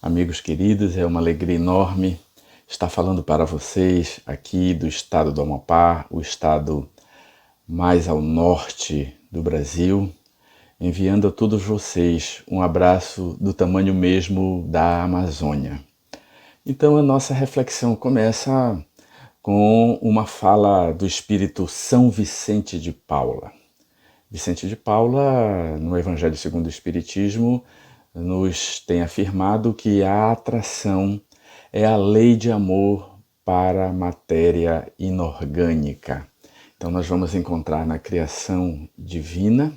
Amigos queridos, é uma alegria enorme estar falando para vocês aqui do estado do Amapá, o estado mais ao norte do Brasil, enviando a todos vocês um abraço do tamanho mesmo da Amazônia. Então a nossa reflexão começa com uma fala do espírito São Vicente de Paula. Vicente de Paula, no Evangelho segundo o Espiritismo, nos tem afirmado que a atração é a lei de amor para a matéria inorgânica. Então nós vamos encontrar na criação divina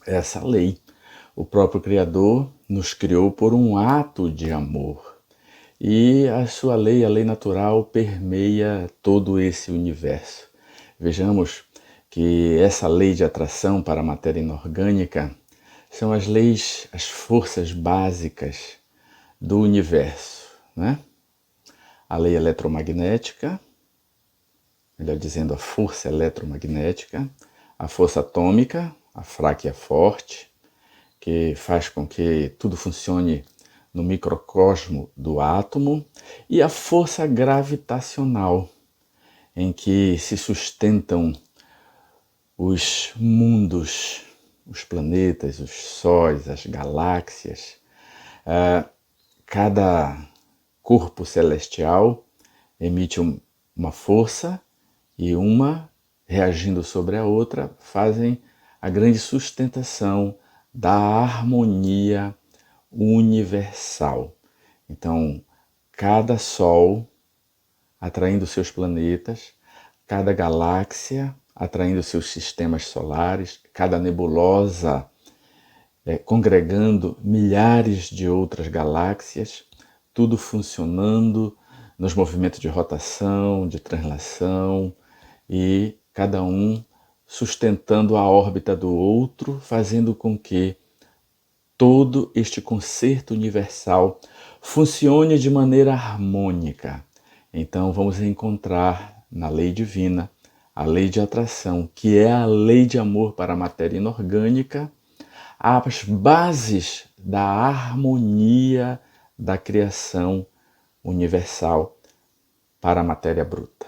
essa lei. O próprio Criador nos criou por um ato de amor. E a sua lei, a lei natural, permeia todo esse universo. Vejamos que essa lei de atração para a matéria inorgânica são as leis, as forças básicas do universo, né? A lei eletromagnética, melhor dizendo, a força eletromagnética, a força atômica, a fraca e a forte, que faz com que tudo funcione no microcosmo do átomo, e a força gravitacional, em que se sustentam os mundos, os planetas, os sóis, as galáxias. Cada corpo celestial emite uma força e uma, reagindo sobre a outra, fazem a grande sustentação da harmonia universal. Então, cada sol atraindo seus planetas, cada galáxia atraindo seus sistemas solares, cada nebulosa congregando milhares de outras galáxias, tudo funcionando nos movimentos de rotação, de translação, e cada um sustentando a órbita do outro, fazendo com que todo este concerto universal funcione de maneira harmônica. Então vamos encontrar na lei divina a lei de atração, que é a lei de amor para a matéria inorgânica, as bases da harmonia da criação universal para a matéria bruta.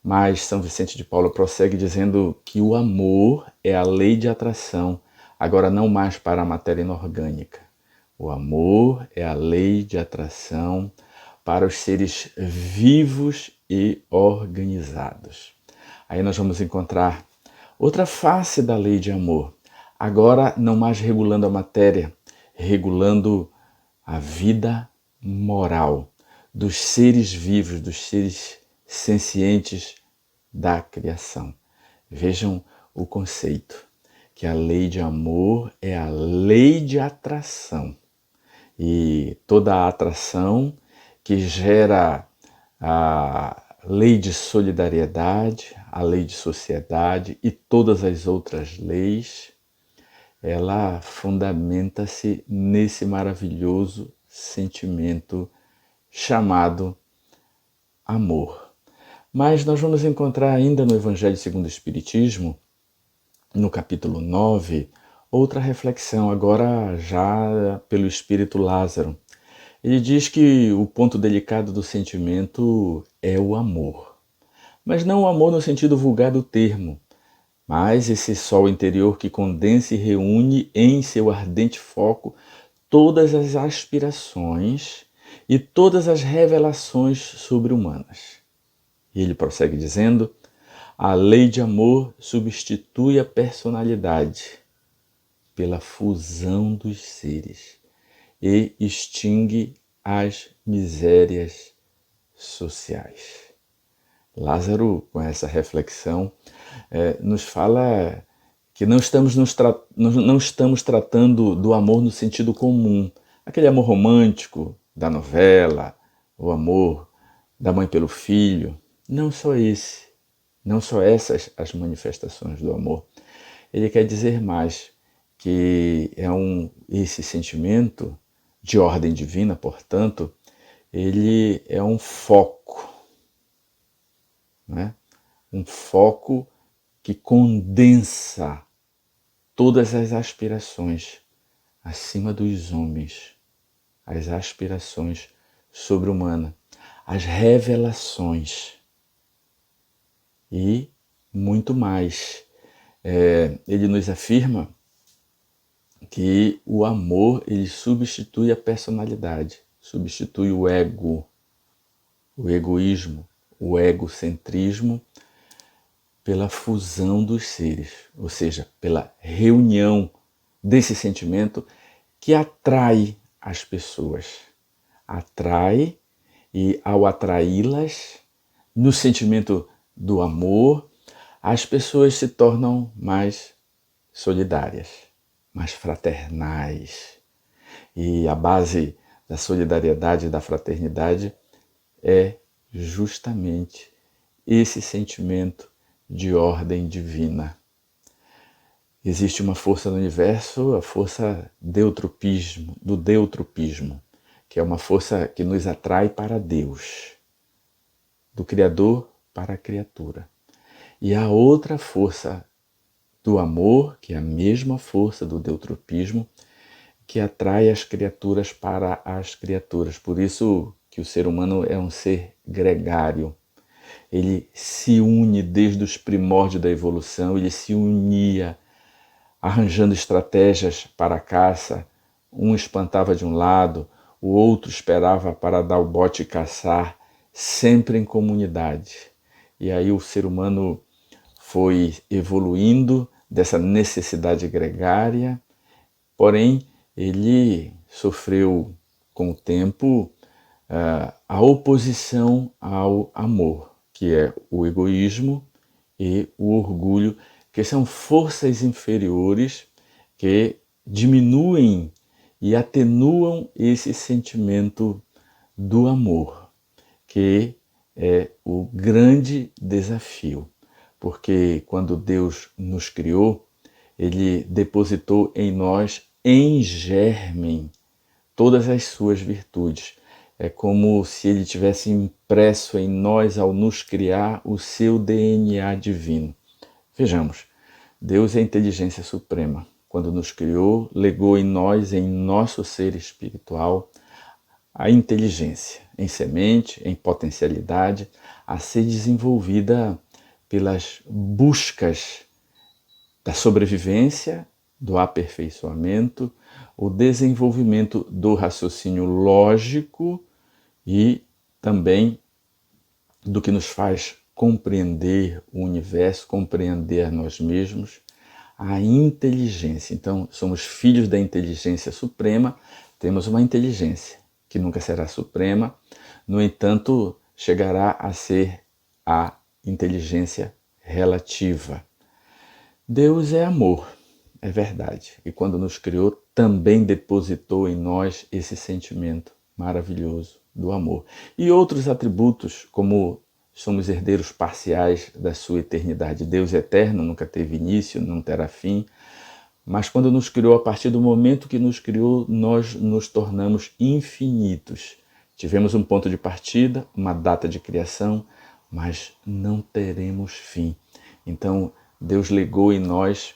Mas São Vicente de Paula prossegue dizendo que o amor é a lei de atração, agora não mais para a matéria inorgânica. O amor é a lei de atração para os seres vivos e organizados. Aí nós vamos encontrar outra face da lei de amor, agora não mais regulando a matéria, regulando a vida moral dos seres vivos, dos seres sencientes da criação. Vejam o conceito, que a lei de amor é a lei de atração. E toda a atração que gera a lei de solidariedade, a lei de sociedade e todas as outras leis, ela fundamenta-se nesse maravilhoso sentimento chamado amor. Mas nós vamos encontrar ainda no Evangelho segundo o Espiritismo, no capítulo 9, outra reflexão, agora já pelo Espírito Lázaro. Ele diz que o ponto delicado do sentimento é o amor. Mas não o amor no sentido vulgar do termo, mas esse sol interior que condensa e reúne em seu ardente foco todas as aspirações e todas as revelações sobre-humanas. E ele prossegue dizendo: a lei de amor substitui a personalidade pela fusão dos seres e extingue as misérias sociais. Lázaro, com essa reflexão, nos fala que não estamos tratando do amor no sentido comum, aquele amor romântico da novela, o amor da mãe pelo filho. Não só esse, não só essas as manifestações do amor. Ele quer dizer mais, que esse sentimento de ordem divina, portanto, ele é um foco, né? Um foco que condensa todas as aspirações acima dos homens, as aspirações sobre-humanas, as revelações e muito mais. Ele nos afirma que o amor ele substitui a personalidade, substitui o ego, o egoísmo, o egocentrismo pela fusão dos seres, ou seja, pela reunião desse sentimento que atrai as pessoas. Atrai e ao atraí-las no sentimento do amor, as pessoas se tornam mais solidárias, mais fraternais. E a base da solidariedade e da fraternidade é justamente esse sentimento de ordem divina. Existe uma força no universo, a força do deutropismo, que é uma força que nos atrai para Deus, do Criador para a criatura. E a outra força do amor, que é a mesma força do deutropismo, que atrai as criaturas para as criaturas. Por isso que o ser humano é um ser gregário. Ele se une desde os primórdios da evolução, ele se unia arranjando estratégias para a caça. Um espantava de um lado, o outro esperava para dar o bote e caçar, sempre em comunidade. E aí o ser humano foi evoluindo dessa necessidade gregária, porém ele sofreu com o tempo a oposição ao amor, que é o egoísmo e o orgulho, que são forças inferiores que diminuem e atenuam esse sentimento do amor, que é o grande desafio. Porque quando Deus nos criou, Ele depositou em nós, em germen, todas as suas virtudes. É como se Ele tivesse impresso em nós, ao nos criar, o seu DNA divino. Vejamos, Deus é a inteligência suprema. Quando nos criou, legou em nós, em nosso ser espiritual, a inteligência em semente, em potencialidade, a ser desenvolvida pelas buscas da sobrevivência, do aperfeiçoamento, o desenvolvimento do raciocínio lógico e também do que nos faz compreender o universo, compreender a nós mesmos, a inteligência. Então, somos filhos da inteligência suprema, temos uma inteligência que nunca será suprema, no entanto, chegará a ser a inteligência relativa. Deus é amor, é verdade. E quando nos criou, também depositou em nós esse sentimento maravilhoso do amor. E outros atributos, como somos herdeiros parciais da sua eternidade. Deus é eterno, nunca teve início, não terá fim. Mas quando nos criou, a partir do momento que nos criou, nós nos tornamos infinitos. Tivemos um ponto de partida, uma data de criação, mas não teremos fim. Então, Deus legou em nós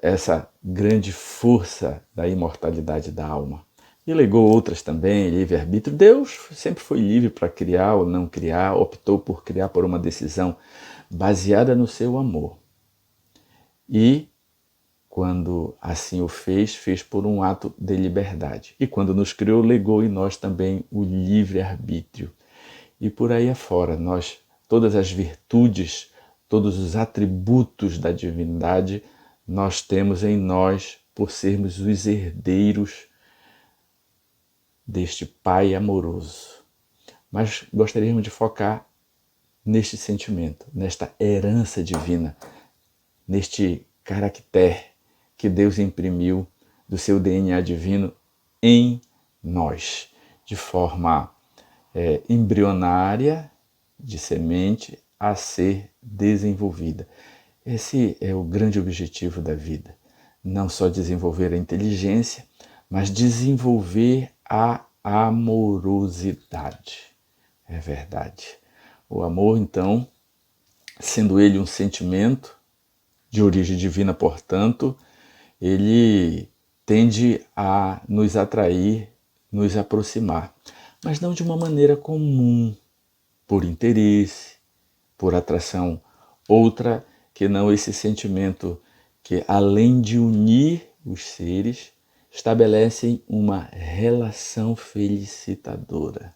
essa grande força da imortalidade da alma. E legou outras também, livre-arbítrio. Deus sempre foi livre para criar ou não criar, optou por criar por uma decisão baseada no seu amor. E, quando assim o fez, fez por um ato de liberdade. E quando nos criou, legou em nós também o livre-arbítrio. E por aí afora, nós, todas as virtudes, todos os atributos da divindade, nós temos em nós por sermos os herdeiros deste Pai amoroso. Mas gostaríamos de focar neste sentimento, nesta herança divina, neste caractere que Deus imprimiu do seu DNA divino em nós, de forma embrionária, de semente, a ser desenvolvida. Esse é o grande objetivo da vida. Não só desenvolver a inteligência, mas desenvolver a amorosidade. É verdade. O amor, então, sendo ele um sentimento de origem divina, portanto, ele tende a nos atrair nos aproximar, mas não de uma maneira comum, por interesse, por atração, outra que não esse sentimento que, além de unir os seres, estabelecem uma relação felicitadora.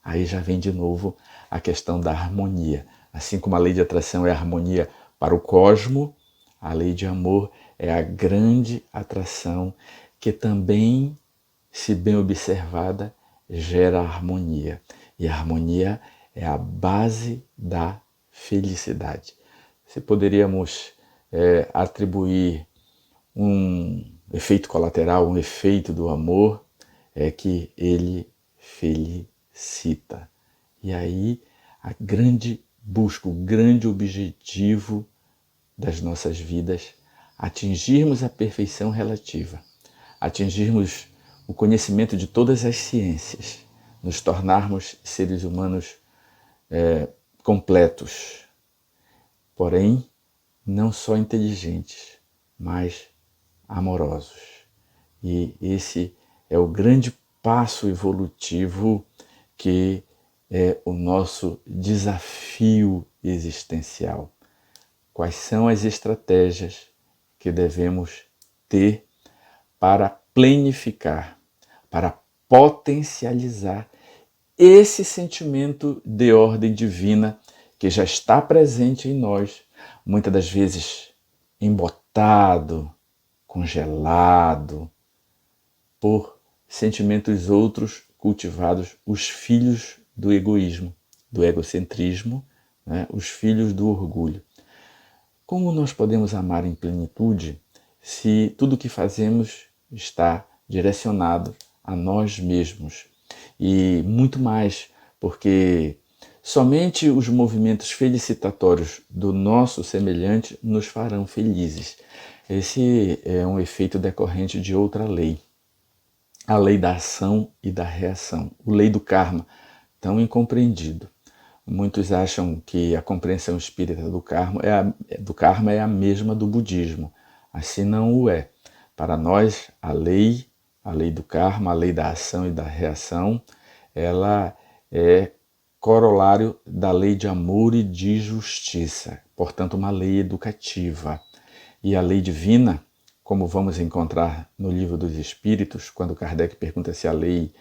Aí já vem de novo a questão da harmonia. Assim como a lei de atração é a harmonia para o cosmo, a lei de amor é a grande atração que também, se bem observada, gera harmonia. E a harmonia é a base da felicidade. Se poderíamos atribuir um efeito colateral, um efeito do amor, é que ele felicita. E aí a grande busca, o grande objetivo das nossas vidas, atingirmos a perfeição relativa, atingirmos o conhecimento de todas as ciências, nos tornarmos seres humanos completos, porém não só inteligentes, mas amorosos. E esse é o grande passo evolutivo que é o nosso desafio existencial. Quais são as estratégias que devemos ter para planificar, para potencializar esse sentimento de ordem divina que já está presente em nós, muitas das vezes embotado, congelado por sentimentos outros cultivados, os filhos do egoísmo, do egocentrismo, né? Os filhos do orgulho. Como nós podemos amar em plenitude se tudo o que fazemos está direcionado a nós mesmos? E muito mais, porque somente os movimentos felicitatórios do nosso semelhante nos farão felizes. Esse é um efeito decorrente de outra lei, a lei da ação e da reação, a lei do karma, tão incompreendido. Muitos acham que a compreensão espírita do karma é a mesma do budismo. Assim não o é. Para nós, a lei do karma, a lei da ação e da reação, ela é corolário da lei de amor e de justiça, portanto uma lei educativa. E a lei divina, como vamos encontrar no Livro dos Espíritos, quando Kardec pergunta se a lei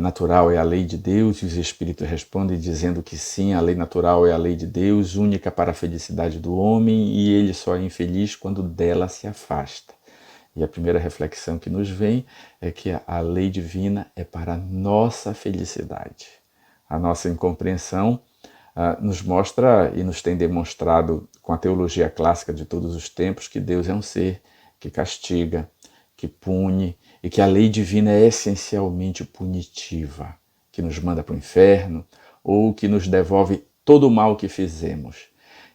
natural é a lei de Deus, e os Espíritos respondem dizendo que sim, a lei natural é a lei de Deus, única para a felicidade do homem, e ele só é infeliz quando dela se afasta. E a primeira reflexão que nos vem é que a lei divina é para a nossa felicidade. A nossa incompreensão nos mostra e nos tem demonstrado com a teologia clássica de todos os tempos que Deus é um ser que castiga, que pune, e que a lei divina é essencialmente punitiva, que nos manda para o inferno ou que nos devolve todo o mal que fizemos.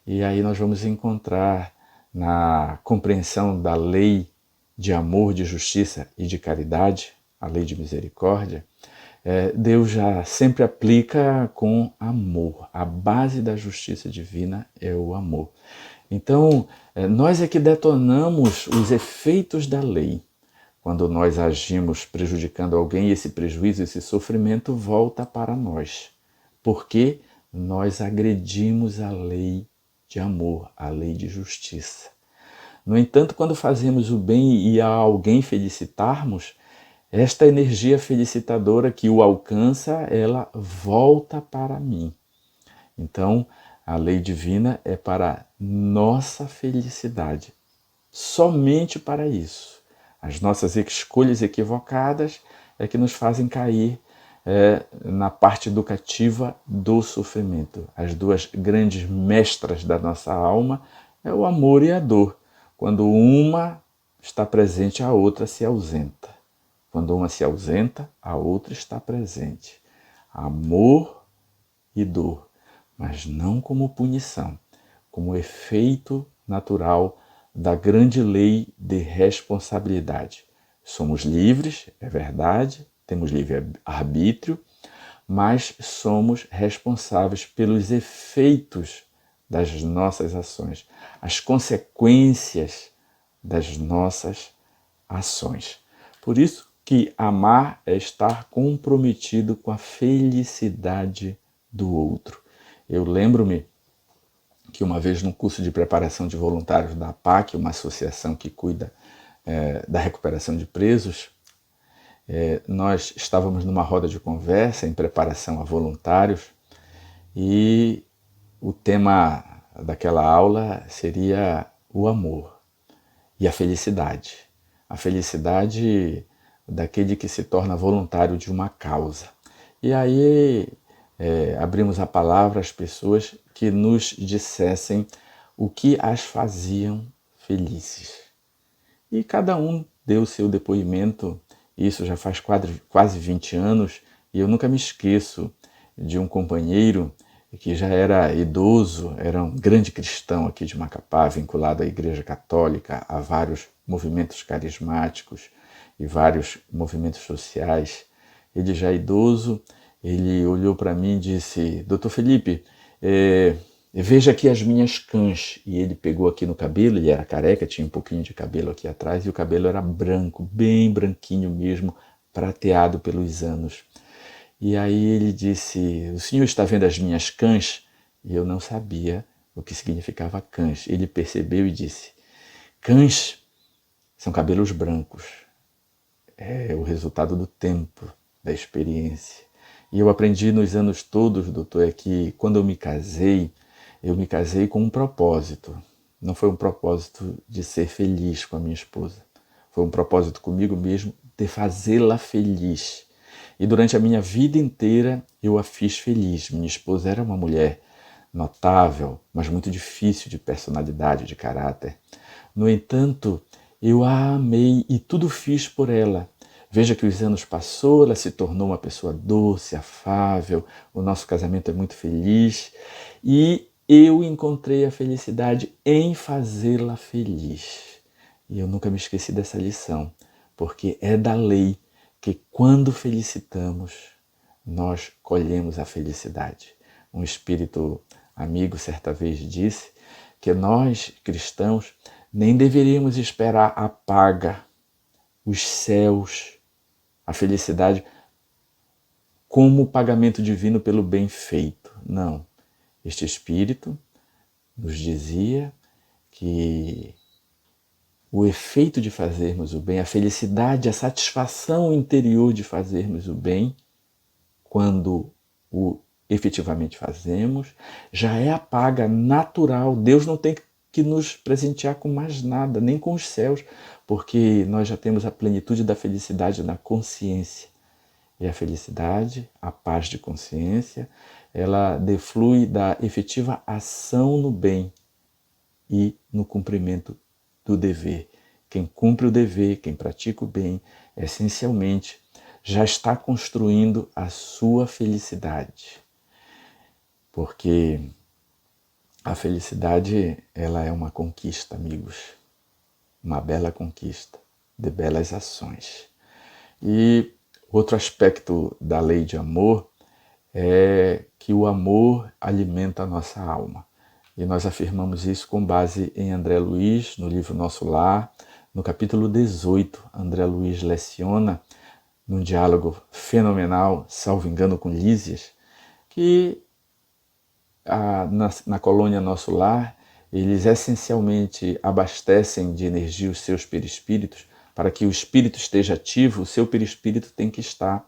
E aí nós vamos encontrar na compreensão da lei de amor, de justiça e de caridade, a lei de misericórdia, Deus já sempre aplica com amor. A base da justiça divina é o amor. Então, nós é que detonamos os efeitos da lei. Quando nós agimos prejudicando alguém, esse prejuízo, esse sofrimento volta para nós. Porque nós agredimos a lei de amor, a lei de justiça. No entanto, quando fazemos o bem e a alguém felicitarmos, esta energia felicitadora que o alcança, ela volta para mim. Então, a lei divina é para nossa felicidade, somente para isso. As nossas escolhas equivocadas é que nos fazem cair na parte educativa do sofrimento. As duas grandes mestras da nossa alma é o amor e a dor. Quando uma está presente, a outra se ausenta. Quando uma se ausenta, a outra está presente. Amor e dor, mas não como punição, como efeito natural da grande lei de responsabilidade. Somos livres, é verdade, temos livre-arbítrio, mas somos responsáveis pelos efeitos das nossas ações, as consequências das nossas ações. Por isso que amar é estar comprometido com a felicidade do outro. Eu lembro-me que uma vez no curso de preparação de voluntários da APAC, uma associação que cuida da recuperação de presos, nós estávamos numa roda de conversa em preparação a voluntários e o tema daquela aula seria o amor e a felicidade. A felicidade daquele que se torna voluntário de uma causa. E aí abrimos a palavra às pessoas que nos dissessem o que as faziam felizes. E cada um deu o seu depoimento, isso já faz quase 20 anos, e eu nunca me esqueço de um companheiro que já era idoso, era um grande cristão aqui de Macapá, vinculado à Igreja Católica, a vários movimentos carismáticos e vários movimentos sociais. Ele já idoso, ele olhou para mim e disse: Doutor Felipe, veja aqui as minhas cãs. E ele pegou aqui no cabelo, ele era careca, tinha um pouquinho de cabelo aqui atrás, e o cabelo era branco, bem branquinho mesmo, prateado pelos anos. E aí ele disse: o senhor está vendo as minhas cãs? E eu não sabia o que significava cãs. Ele percebeu e disse: cãs são cabelos brancos. É o resultado do tempo, da experiência. E eu aprendi nos anos todos, doutor, é que quando eu me casei com um propósito. Não foi um propósito de ser feliz com a minha esposa. Foi um propósito comigo mesmo de fazê-la feliz. E durante a minha vida inteira eu a fiz feliz. Minha esposa era uma mulher notável, mas muito difícil de personalidade, de caráter. No entanto, eu a amei e tudo fiz por ela. Veja que os anos passou, ela se tornou uma pessoa doce, afável, o nosso casamento é muito feliz e eu encontrei a felicidade em fazê-la feliz. E eu nunca me esqueci dessa lição, porque é da lei que quando felicitamos, nós colhemos a felicidade. Um espírito amigo certa vez disse que nós, cristãos, nem deveríamos esperar a paga, os céus, a felicidade como pagamento divino pelo bem feito. Não. Este espírito nos dizia que o efeito de fazermos o bem, a felicidade, a satisfação interior de fazermos o bem, quando o efetivamente fazemos, já é a paga natural. Deus não tem que nos presentear com mais nada, nem com os céus, porque nós já temos a plenitude da felicidade na consciência. E a felicidade, a paz de consciência, ela deflui da efetiva ação no bem e no cumprimento do dever. Quem cumpre o dever, quem pratica o bem, essencialmente já está construindo a sua felicidade. Porque a felicidade, ela é uma conquista, amigos. Uma bela conquista de belas ações. E outro aspecto da lei de amor é que o amor alimenta a nossa alma. E nós afirmamos isso com base em André Luiz, no livro Nosso Lar, no capítulo 18. André Luiz leciona, num diálogo fenomenal, salvo engano com Lísias, que na colônia Nosso Lar, eles essencialmente abastecem de energia os seus perispíritos. Para que o espírito esteja ativo, o seu perispírito tem que estar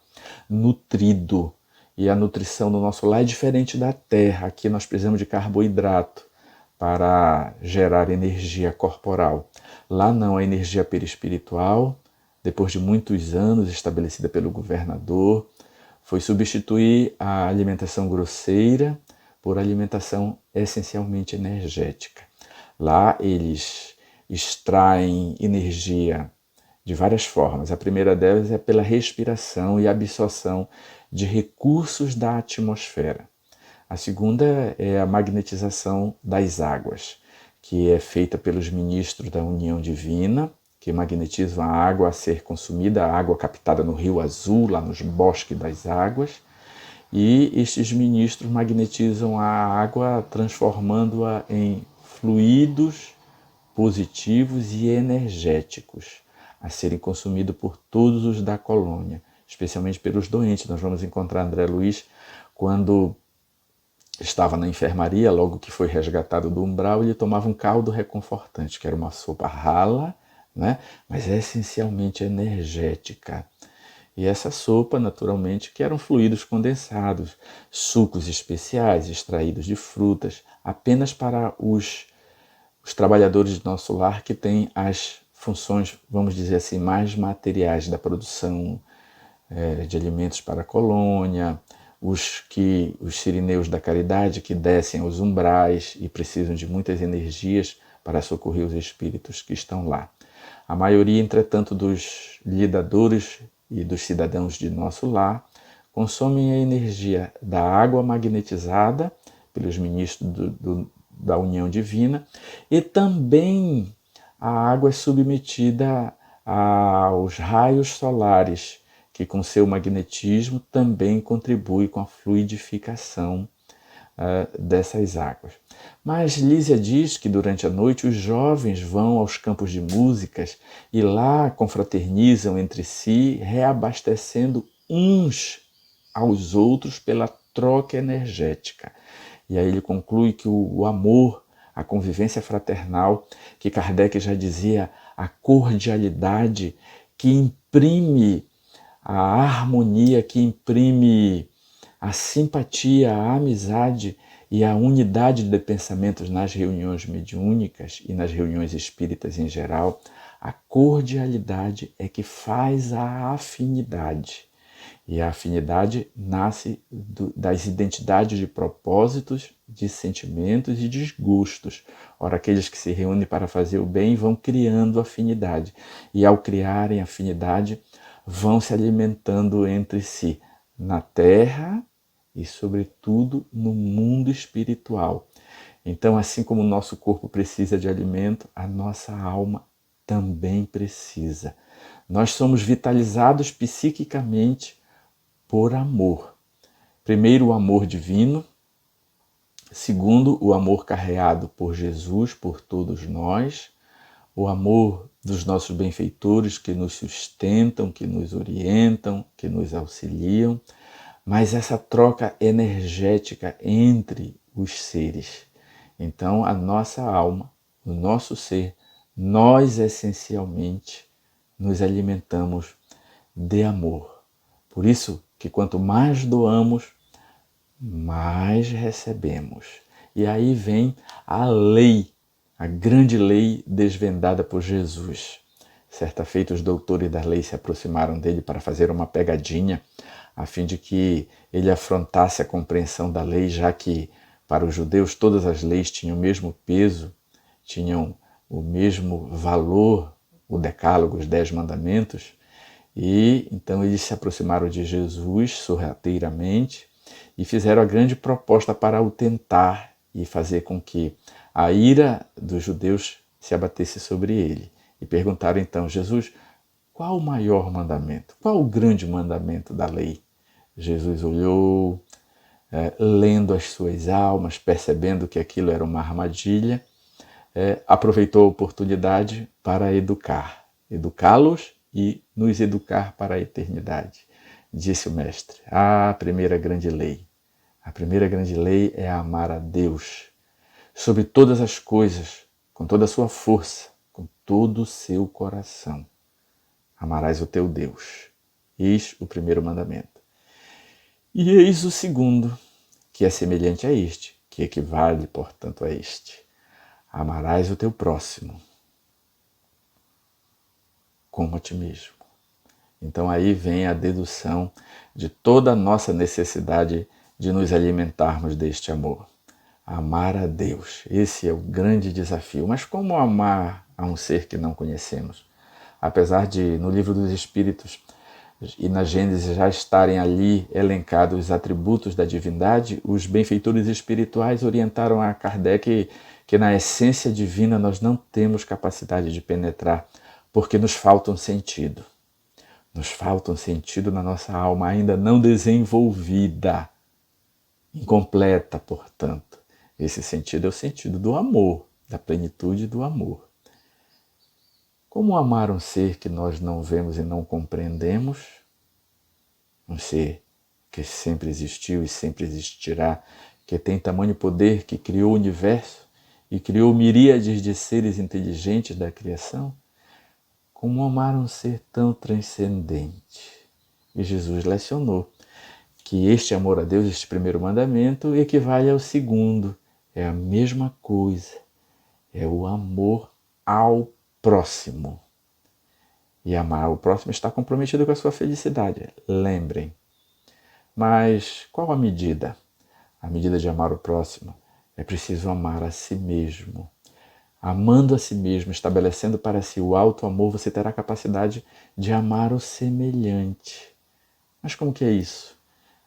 nutrido. E a nutrição no nosso lar é diferente da terra. Aqui nós precisamos de carboidrato para gerar energia corporal. Lá não, a energia perispiritual, depois de muitos anos estabelecida pelo governador, foi substituir a alimentação grosseira por alimentação essencialmente energética. Lá eles extraem energia de várias formas. A primeira delas é pela respiração e absorção de recursos da atmosfera. A segunda é a magnetização das águas, que é feita pelos ministros da União Divina, que magnetizam a água a ser consumida, a água captada no Rio Azul, lá nos bosques das águas, e estes ministros magnetizam a água, transformando-a em fluidos positivos e energéticos. a serem consumidos por todos os da colônia, especialmente pelos doentes. Nós vamos encontrar André Luiz quando estava na enfermaria, logo que foi resgatado do umbral, ele tomava um caldo reconfortante, que era uma sopa rala, né? Mas essencialmente energética. E essa sopa, naturalmente, que eram fluidos condensados, sucos especiais extraídos de frutas, apenas para os trabalhadores do nosso lar que têm as funções, vamos dizer assim, mais materiais da produção de alimentos para a colônia, os sirineus da caridade que descem aos umbrais e precisam de muitas energias para socorrer os espíritos que estão lá. A maioria, entretanto, dos lidadores e dos cidadãos de nosso lar consomem a energia da água magnetizada pelos ministros da união divina e também a água é submetida aos raios solares, que com seu magnetismo também contribui com a fluidificação dessas águas. Mas Lísia diz que durante a noite os jovens vão aos campos de músicas e lá confraternizam entre si, reabastecendo uns aos outros pela troca energética. E aí ele conclui que o amor, a convivência fraternal, que Kardec já dizia, a cordialidade que imprime a harmonia, que imprime a simpatia, a amizade e a unidade de pensamentos nas reuniões mediúnicas e nas reuniões espíritas em geral, a cordialidade é que faz a afinidade. E a afinidade nasce das identidades de propósitos, de sentimentos e desgostos. Ora, aqueles que se reúnem para fazer o bem vão criando afinidade. E ao criarem afinidade, vão se alimentando entre si, na terra e, sobretudo, no mundo espiritual. Então, assim como o nosso corpo precisa de alimento, a nossa alma também precisa. Nós somos vitalizados psiquicamente por amor. Primeiro, o amor divino. Segundo, o amor carreado por Jesus, por todos nós. O amor dos nossos benfeitores que nos sustentam, que nos orientam, que nos auxiliam. Mas essa troca energética entre os seres. Então, a nossa alma, o nosso ser, nós essencialmente nos alimentamos de amor. Por isso que quanto mais doamos, mais recebemos. E aí vem a lei, a grande lei desvendada por Jesus. Certa feita, os doutores da lei se aproximaram dele para fazer uma pegadinha, a fim de que ele afrontasse a compreensão da lei, já que para os judeus todas as leis tinham o mesmo peso, tinham o mesmo valor, o decálogo, os 10 mandamentos. E então eles se aproximaram de Jesus sorrateiramente e fizeram a grande proposta para o tentar e fazer com que a ira dos judeus se abatesse sobre ele. E perguntaram então, Jesus, qual o maior mandamento? Qual o grande mandamento da lei? Jesus olhou, lendo as suas almas, percebendo que aquilo era uma armadilha, aproveitou a oportunidade para educá-los e nos educar para a eternidade. Disse o Mestre, a primeira grande lei. A primeira grande lei é amar a Deus sobre todas as coisas, com toda a sua força, com todo o seu coração. Amarás o teu Deus. Eis o primeiro mandamento. E eis o segundo, que é semelhante a este, que equivale, portanto, a este. Amarás o teu próximo como a ti mesmo. Então aí vem a dedução de toda a nossa necessidade de nos alimentarmos deste amor. Amar a Deus, esse é o grande desafio. Mas como amar a um ser que não conhecemos? Apesar de, no Livro dos Espíritos e na Gênesis já estarem ali elencados os atributos da divindade, os benfeitores espirituais orientaram a Kardec que na essência divina nós não temos capacidade de penetrar, porque nos falta um sentido. Nos falta um sentido na nossa alma ainda não desenvolvida, incompleta, portanto. Esse sentido é o sentido do amor, da plenitude do amor. Como amar um ser que nós não vemos e não compreendemos? Um ser que sempre existiu e sempre existirá, que tem tamanho poder, que criou o universo e criou miríades de seres inteligentes da criação? Como amar um ser tão transcendente? E Jesus lecionou que este amor a Deus, este primeiro mandamento, equivale ao segundo. É a mesma coisa. É o amor ao próximo. E amar o próximo está comprometido com a sua felicidade. Lembrem. Mas qual a medida? A medida de amar o próximo é preciso amar a si mesmo. Amando a si mesmo, estabelecendo para si o alto amor, você terá a capacidade de amar o semelhante. Mas como que é isso?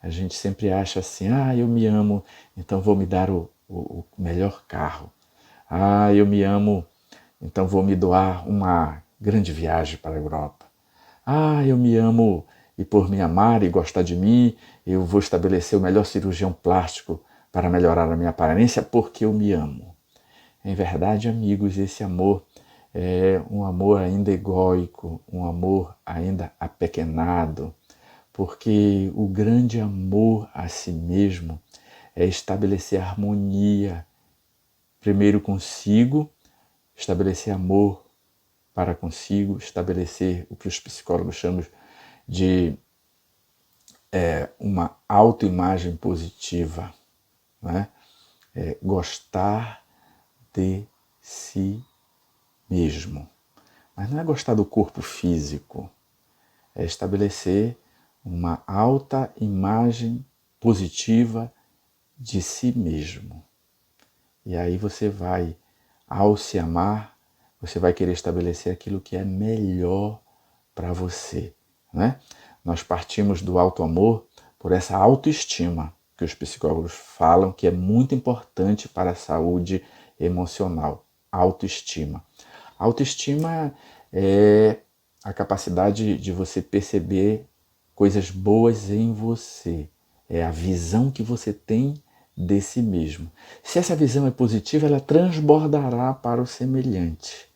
A gente sempre acha assim, eu me amo, então vou me dar o melhor carro. Eu me amo, então vou me doar uma grande viagem para a Europa. Eu me amo e por me amar e gostar de mim, eu vou estabelecer o melhor cirurgião plástico para melhorar a minha aparência porque eu me amo. Em verdade, amigos, esse amor é um amor ainda egóico, um amor ainda apequenado, porque o grande amor a si mesmo é estabelecer harmonia, primeiro consigo, estabelecer amor para consigo, estabelecer o que os psicólogos chamam de uma autoimagem positiva, né? Gostar de si mesmo. Mas não é gostar do corpo físico, é estabelecer uma alta imagem positiva de si mesmo. E aí você vai, ao se amar, você vai querer estabelecer aquilo que é melhor para você, né? Nós partimos do auto-amor por essa autoestima que os psicólogos falam que é muito importante para a saúde emocional. Autoestima. Autoestima é a capacidade de você perceber coisas boas em você. É a visão que você tem de si mesmo. Se essa visão é positiva, ela transbordará para o semelhante.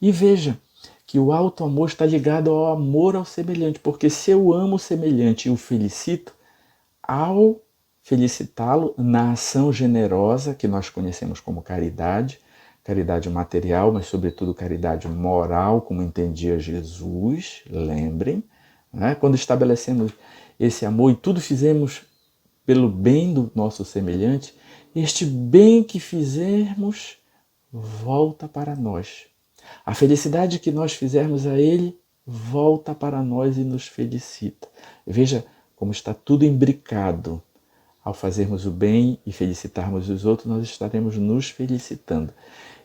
E veja que o auto-amor está ligado ao amor ao semelhante, porque se eu amo o semelhante e o felicito, ao felicitá-lo na ação generosa, que nós conhecemos como caridade, caridade material, mas sobretudo caridade moral, como entendia Jesus, lembrem, né? Quando estabelecemos esse amor e tudo fizemos pelo bem do nosso semelhante, este bem que fizermos volta para nós. A felicidade que nós fizermos a ele volta para nós e nos felicita. Veja como está tudo imbricado. Ao fazermos o bem e felicitarmos os outros, nós estaremos nos felicitando.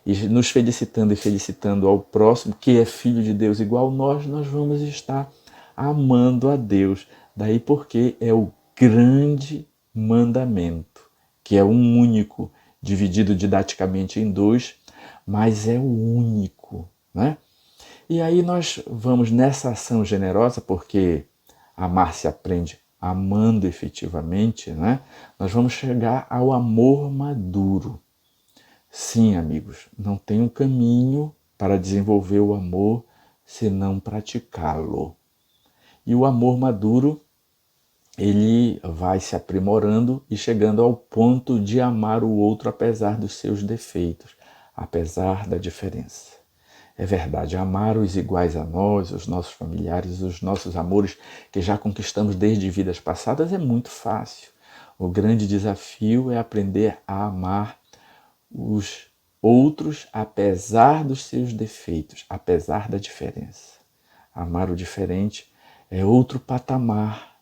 E nos felicitando e felicitando ao próximo, que é filho de Deus igual nós vamos estar amando a Deus. Daí porque é o grande mandamento, que é um único, dividido didaticamente em dois, mas é o único, né? E aí nós vamos nessa ação generosa, porque amar se aprende amando efetivamente, né? Nós vamos chegar ao amor maduro. Sim, amigos, não tem um caminho para desenvolver o amor senão praticá-lo. E o amor maduro, ele vai se aprimorando e chegando ao ponto de amar o outro apesar dos seus defeitos, apesar da diferença. É verdade, amar os iguais a nós, os nossos familiares, os nossos amores que já conquistamos desde vidas passadas é muito fácil. O grande desafio é aprender a amar os outros apesar dos seus defeitos, apesar da diferença. Amar o diferente é outro patamar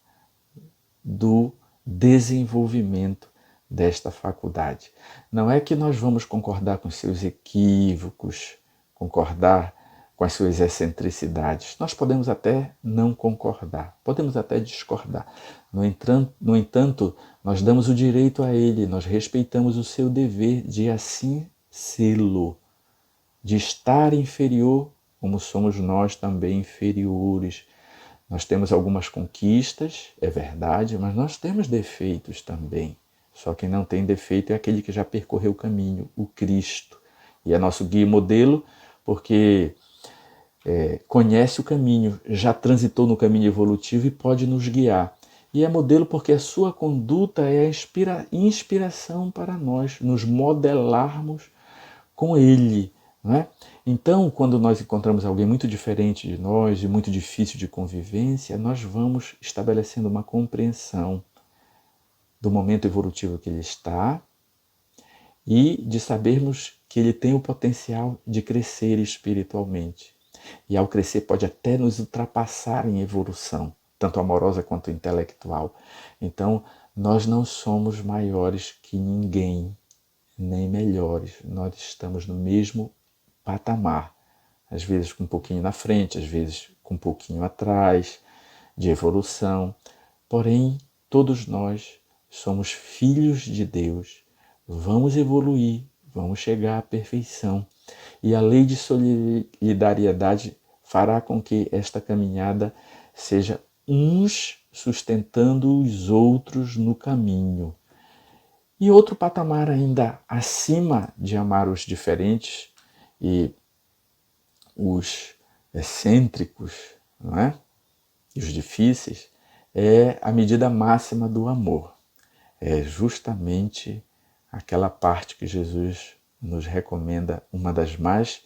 do desenvolvimento desta faculdade. Não é que nós vamos concordar com seus equívocos, concordar com as suas excentricidades. Nós podemos até não concordar, podemos até discordar. No entanto, nós damos o direito a ele, nós respeitamos o seu dever de assim sê-lo, de estar inferior, como somos nós também inferiores. Nós temos algumas conquistas, é verdade, mas nós temos defeitos também. Só quem não tem defeito é aquele que já percorreu o caminho, o Cristo. E é nosso guia e modelo, porque conhece o caminho, já transitou no caminho evolutivo e pode nos guiar. E é modelo porque a sua conduta é a inspiração para nós, nos modelarmos com ele. Não é? Então, quando nós encontramos alguém muito diferente de nós e muito difícil de convivência, nós vamos estabelecendo uma compreensão do momento evolutivo que ele está e de sabermos que ele tem o potencial de crescer espiritualmente. E ao crescer pode até nos ultrapassar em evolução, tanto amorosa quanto intelectual. Então, nós não somos maiores que ninguém, nem melhores. Nós estamos no mesmo patamar. Às vezes com um pouquinho na frente, às vezes com um pouquinho atrás, de evolução. Porém, todos nós somos filhos de Deus. Vamos evoluir, vamos chegar à perfeição. E a lei de solidariedade fará com que esta caminhada seja uns sustentando os outros no caminho. E outro patamar ainda acima de amar os diferentes e os excêntricos, não é? E os difíceis, é a medida máxima do amor. É justamente aquela parte que Jesus nos recomenda, uma das mais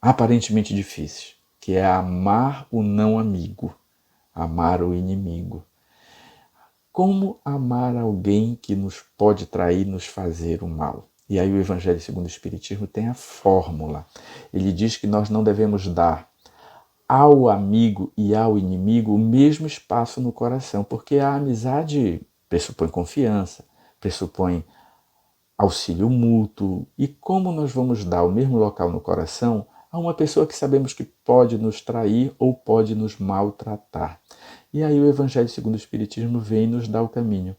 aparentemente difíceis, que é amar o não amigo, amar o inimigo. Como amar alguém que nos pode trair, nos fazer o mal? E aí o Evangelho segundo o Espiritismo tem a fórmula. Ele diz que nós não devemos dar ao amigo e ao inimigo o mesmo espaço no coração, porque a amizade pressupõe confiança, pressupõe auxílio mútuo. E como nós vamos dar o mesmo local no coração a uma pessoa que sabemos que pode nos trair ou pode nos maltratar? E aí o Evangelho segundo o Espiritismo vem e nos dá o caminho.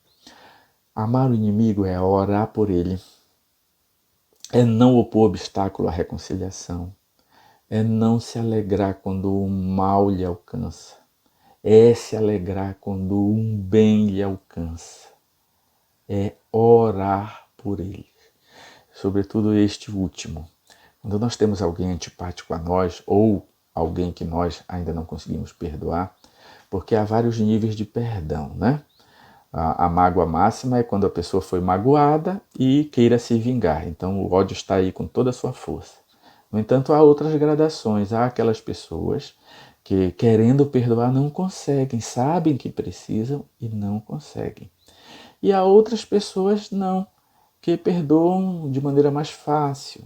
Amar o inimigo é orar por ele, é não opor obstáculo à reconciliação, é não se alegrar quando o mal lhe alcança, é se alegrar quando um bem lhe alcança, é orar por ele. Sobretudo este último. Quando nós temos alguém antipático a nós ou alguém que nós ainda não conseguimos perdoar, porque há vários níveis de perdão, né? A mágoa máxima é quando a pessoa foi magoada e queira se vingar. Então o ódio está aí com toda a sua força. No entanto, há outras gradações. Há aquelas pessoas que, querendo perdoar, não conseguem, sabem que precisam e não conseguem. E há outras pessoas não, que perdoam de maneira mais fácil.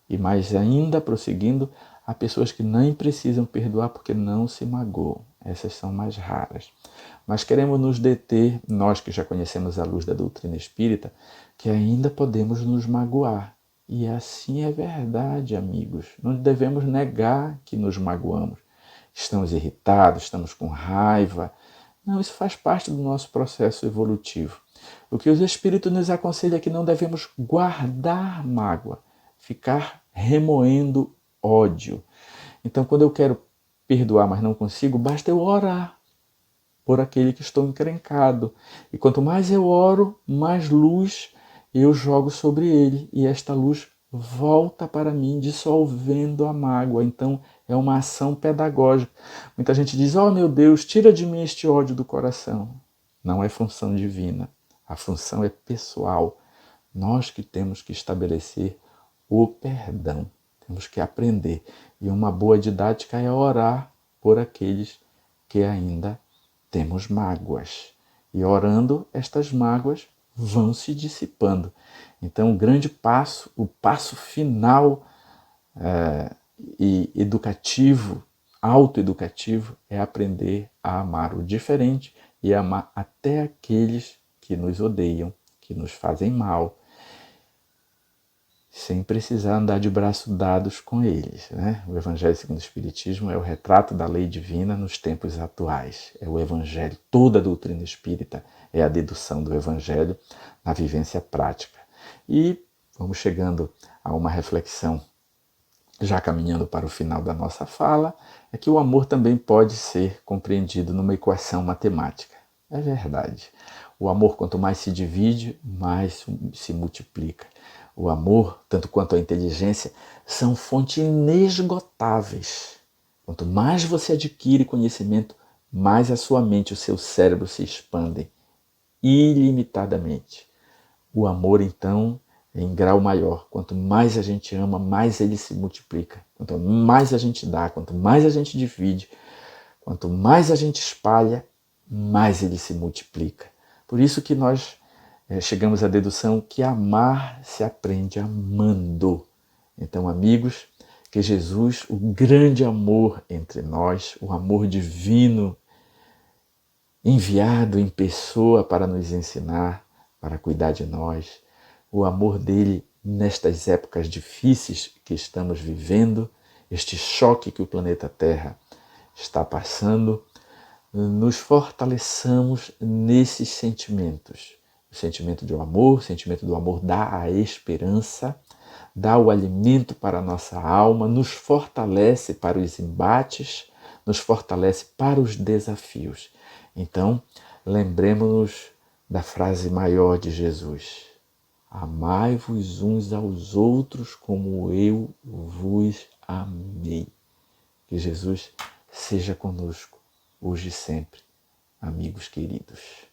E mais ainda, prosseguindo, há pessoas que nem precisam perdoar porque não se magoam. Essas são mais raras. Mas queremos nos deter, nós que já conhecemos a luz da doutrina espírita, que ainda podemos nos magoar. E assim é verdade, amigos. Não devemos negar que nos magoamos. Estamos irritados, estamos com raiva. Não, isso faz parte do nosso processo evolutivo. O que os espíritos nos aconselham é que não devemos guardar mágoa, ficar remoendo ódio. Então, quando eu quero perdoar, mas não consigo, basta eu orar por aquele que estou encrencado. E quanto mais eu oro, mais luz eu jogo sobre ele. E esta luz volta para mim, dissolvendo a mágoa. Então, é uma ação pedagógica. Muita gente diz, oh meu Deus, tira de mim este ódio do coração. Não é função divina. A função é pessoal. Nós que temos que estabelecer o perdão. Temos que aprender. E uma boa didática é orar por aqueles que ainda temos mágoas. E orando, estas mágoas vão se dissipando. Então, o grande passo, o passo final e educativo, autoeducativo, é aprender a amar o diferente e amar até aqueles que nos odeiam, que nos fazem mal, sem precisar andar de braços dados com eles. Né? O Evangelho segundo o Espiritismo é o retrato da lei divina nos tempos atuais. É o Evangelho, toda a doutrina espírita é a dedução do Evangelho na vivência prática. E vamos chegando a uma reflexão, já caminhando para o final da nossa fala, é que o amor também pode ser compreendido numa equação matemática. É verdade. O amor, quanto mais se divide, mais se multiplica. O amor, tanto quanto a inteligência, são fontes inesgotáveis Quanto mais você adquire conhecimento, mais a sua mente e o seu cérebro se expandem ilimitadamente. O amor, então, é em grau maior. Quanto mais a gente ama, mais ele se multiplica. Quanto mais a gente dá, quanto mais a gente divide, quanto mais a gente espalha, mais ele se multiplica. Por isso que nós chegamos à dedução que amar se aprende amando. Então, amigos, que Jesus, o grande amor entre nós, o amor divino, enviado em pessoa para nos ensinar, para cuidar de nós, o amor dele nestas épocas difíceis que estamos vivendo, este choque que o planeta Terra está passando, nos fortaleçamos nesses sentimentos. O sentimento do amor, o sentimento do amor dá a esperança, dá o alimento para a nossa alma, nos fortalece para os embates, nos fortalece para os desafios. Então, lembremos-nos da frase maior de Jesus: amai-vos uns aos outros como eu vos amei. Que Jesus seja conosco, hoje e sempre, amigos queridos.